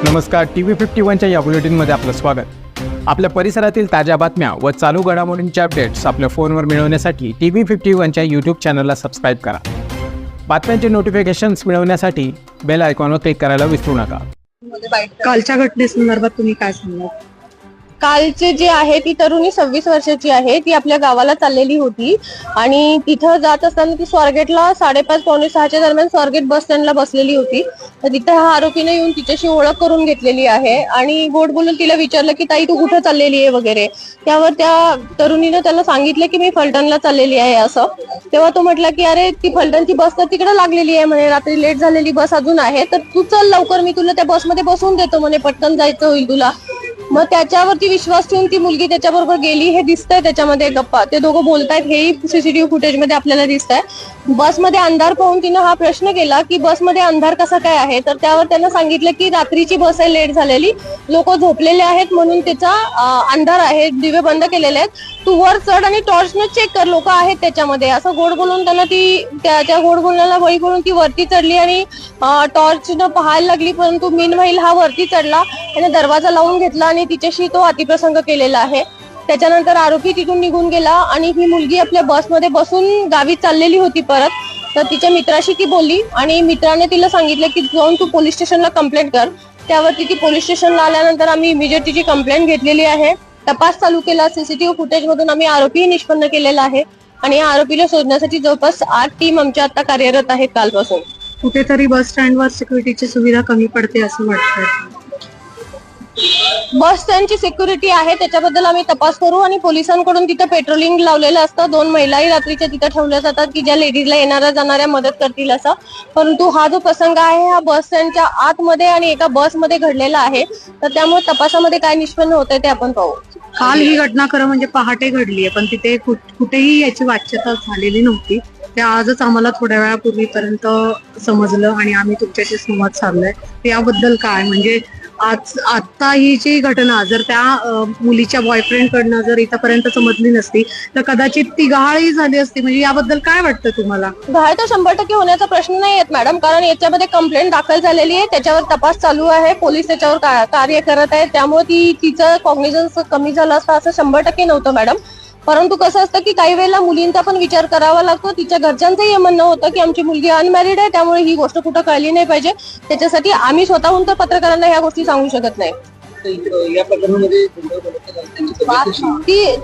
नमस्कार, TV51च्या या बुलेटिनमध्ये आपलं स्वागत. आपल्या परिसरातील ताज्या बातम्या व चालू घडामोडींचे अपडेट्स आपल्या फोनवर मिळवण्यासाठी TV51च्या यूट्यूब चॅनलला सबस्क्राईब करा. बातम्यांचे नोटिफिकेशन्स मिळवण्यासाठी बेल आयकॉनवर क्लिक करायला विसरू नका. कालच्या घटनेसंदर्भात तुम्ही काय सांगणार? कालचे जे आहे ती तरुणी 26 वर्षाची आहे. ती आपल्या गावाला चाललेली होती आणि तिथं जात असताना ती स्वारगेटला 5:30-5:45 दरम्यान स्वारगेट बस स्टँडला बसलेली होती. तर तिथे हा आरोपीने येऊन तिच्याशी ओळख करून घेतलेली आहे आणि गोड बोलून तिला विचारलं की ताई तू कुठं चाललेली आहे वगैरे. त्यावर त्या तरुणीनं त्याला सांगितलं की मी फलटणला चाललेली आहे असं. तेव्हा तो म्हटला की अरे ती फलटणची बस तर तिकडे लागलेली आहे म्हणे, रात्री लेट झालेली बस अजून आहे, तर तू चल लवकर, मी तुला त्या बसमध्ये बसवून देतो म्हणे, पटकन जायचं होईल तुला. मग त्याच्यावरती विश्वास ठेवून ती मुलगी त्याच्याबरोबर गेली. हे दिसतंय त्याच्यामध्ये गप्पा, ते दोघं बोलतायत हेही सीसीटीव्ही फुटेजमध्ये आपल्याला दिसतंय. बसमध्ये अंधार पाहून तिनं हा प्रश्न केला की बसमध्ये अंधार कसा काय आहे, तर त्यावर त्यांना सांगितलं की रात्रीची बस आहे, लेट झालेली, लोक झोपलेले आहेत म्हणून त्याचा अंधार आहे, दिवे बंद केलेले आहेत, तू वर चढ आणि टॉर्चने चेक कर, लोक आहेत त्याच्यामध्ये, असं गोड बोलून त्यांना ती त्या गोड बोलण्याला बळी पडून ती वरती चढली आणि टॉर्चनं पाहायला लागली. परंतु मीनवाईल हा वरती चढला आणि दरवाजा लावून घेतला आणि तिच्याशी तो अतिप्रसंग केलेला आहे. त्याच्यानंतर आरोपी तिथून निघून गेला आणि ही मुलगी आपल्या बसमध्ये बसून गावी चाललेली होती परत. तर तिच्या मित्राशी ती बोलली आणि मित्राने तिला सांगितलं की जाऊन तू पोलीस स्टेशनला कंप्लेंट कर. त्यावरती ती पोलीस स्टेशनला आल्यानंतर आम्ही इमिजिएट तिची कंप्लेंट घेतलेली आहे, तपास चालू केला. सीसीटीव्ही फुटेज मधून आम्ही आरोपीही निष्पन्न केलेला आहे आणि या आरोपीला शोधण्यासाठी जवळपास 8 टीम आमच्या आता कार्यरत आहेत कालपासून. कुठेतरी बस स्टँडवर सिक्युरिटीची सुविधा कमी पडते असं वाटतं? बस स्टँडची सिक्युरिटी आहे, त्याच्याबद्दल आम्ही तपास करू आणि पोलिसांकडून तिथं पेट्रोलिंग लावलेलं असतं. 2 महिलाही रात्रीच्या तिथं ठेवल्या जातात की ज्या लेडीजला येणाऱ्या जाणाऱ्या मदत करतील असं. परंतु हा जो प्रसंग आहे हा बस स्टँडच्या आतमध्ये आणि एका बसमध्ये घडलेला आहे, तर त्यामुळे तपासामध्ये काय निष्पन्न होतंय ते आपण पाहू. काल ही घटना खरं म्हणजे पहाटे घडली आहे, पण तिथे कुठेही याची वाच्यता झालेली नव्हती. ते आजच आम्हाला थोड्या वेळापूर्वीपर्यंत समजलं आणि आम्ही तुमच्याशी संवाद साधलाय. याबद्दल काय म्हणजे आता ही जी घटना जर त्या मुलीच्या बॉयफ्रेंड कडनं जर इथपर्यंत समजली नसती तर कदाचित ती गहाळही झाली असती. म्हणजे याबद्दल काय वाटतं तुम्हाला? गहाळ तर 100% होण्याचा प्रश्न नाही येत मॅडम, कारण याच्यामध्ये कंप्लेंट दाखल झालेली आहे, त्याच्यावर तपास चालू आहे, पोलीस त्याच्यावर कार्य करत आहे. त्यामुळे तिचं कॉग्निझन्स कमी झालं असतं असं 100% नव्हतं मॅडम. परंतु कसं असतं की काही वेळेला मुलींचा पण विचार करावा लागतो. तिच्या घरच्यांचंही हे म्हणणं होतं की आमची मुलगी अनमॅरिड आहे, त्यामुळे ही गोष्ट कुठं कळली नाही पाहिजे. त्याच्यासाठी आम्ही स्वतःहून तर पत्रकारांना ह्या गोष्टी सांगू शकत नाही.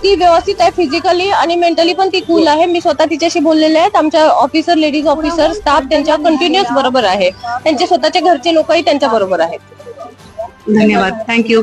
ती व्यवस्थित आहे, फिजिकली आणि मेंटली पण ती कूल आहे. मी स्वतः तिच्याशी बोललेले आहेत. आमच्या ऑफिसर, लेडीज ऑफिसर, स्टाफ त्यांच्या कंटिन्युअस बरोबर आहे. त्यांचे स्वतःच्या घरचे लोकही त्यांच्या बरोबर आहेत. धन्यवाद, थँक्यू.